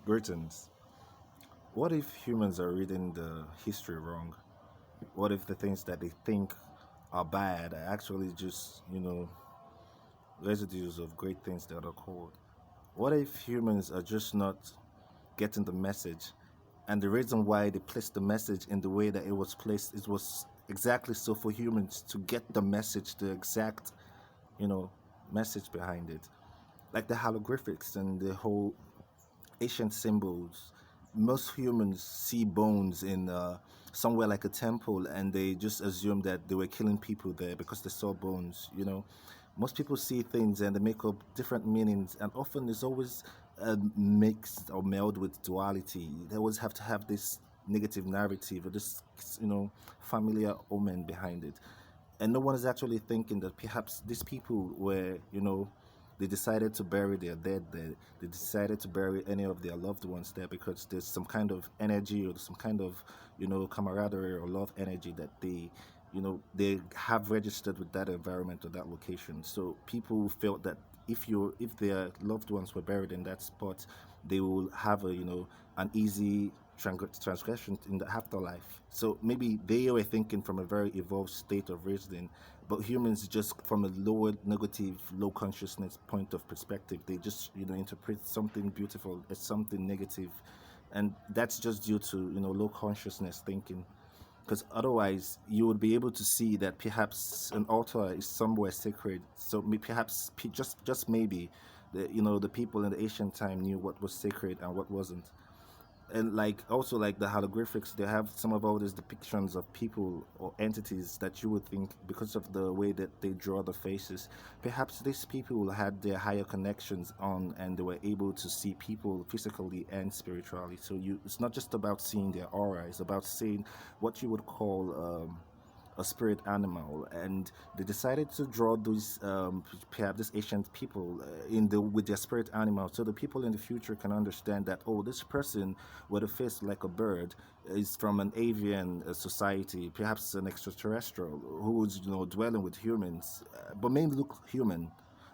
Greetings. What if humans are reading the history wrong? What if the things that they think are bad are actually just, residues of great things that are called? What if humans are just not getting the message? And the reason why they placed the message in the way that it was placed, it was exactly so for humans to get the message, the exact, you know, message behind it. Like the hieroglyphics and the whole ancient symbols. Most humans see bones in somewhere like a temple, and they just assume that they were killing people there because they saw bones. Most people see things and they make up different meanings, and often it's always mixed or melded with duality. They always have to have this negative narrative or this, familiar omen behind it, and no one is actually thinking that perhaps these people were, they decided to bury their dead there. They decided to bury any of their loved ones there because there's some kind of energy or some kind of, camaraderie or love energy that they have registered with that environment or that location. So people felt that if their loved ones were buried in that spot, they will have an easy transgression in the afterlife. So maybe they were thinking from a very evolved state of reasoning, but humans just from a lower negative, low consciousness point of perspective, they just interpret something beautiful as something negative, and that's just due to low consciousness thinking. Because otherwise you would be able to see that perhaps an altar is somewhere sacred. So perhaps just maybe the people in the ancient time knew what was sacred and what wasn't. And like also like the hieroglyphics, they have some of all these depictions of people or entities that you would think, because of the way that they draw the faces, perhaps these people had their higher connections on, and they were able to see people physically and spiritually. So it's not just about seeing their aura, it's about seeing what you would call a spirit animal. And they decided to draw these perhaps these ancient people in the with their spirit animal, so the people in the future can understand that, oh, this person with a face like a bird is from an avian society, perhaps an extraterrestrial who's dwelling with humans, but may look human,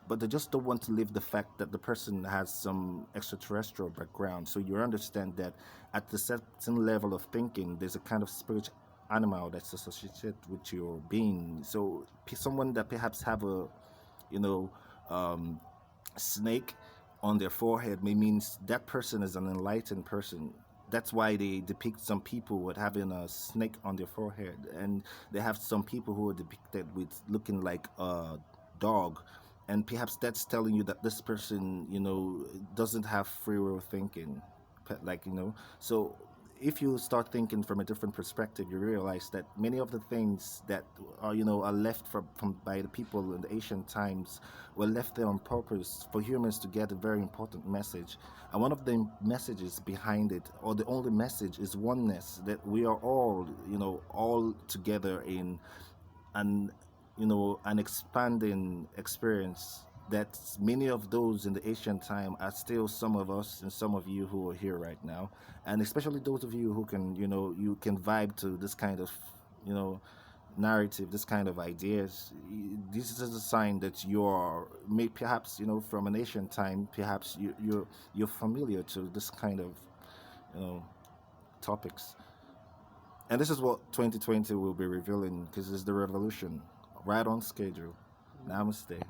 but they just don't want to live the fact that the person has some extraterrestrial background. So you understand that at the certain level of thinking, there's a kind of spiritual animal that's associated with your being. So someone that perhaps have a, you know, um, snake on their forehead may means that person is an enlightened person. That's why they depict some people with having a snake on their forehead, and they have some people who are depicted with looking like a dog, and perhaps that's telling you that this person, doesn't have free will thinking, So if you start thinking from a different perspective, you realize that many of the things that are left from by the people in the ancient times were left there on purpose for humans to get a very important message. And one of the messages behind it, or the only message, is oneness, that we are all, all together in an an expanding experience, that many of those in the ancient time are still some of us and some of you who are here right now, and especially those of you who can you can vibe to this kind of you know narrative, this kind of ideas. This is a sign that you're may perhaps from an ancient time, perhaps you're familiar to this kind of you know topics. And this is what 2020 will be revealing, because it's the revolution, right on schedule. Namaste.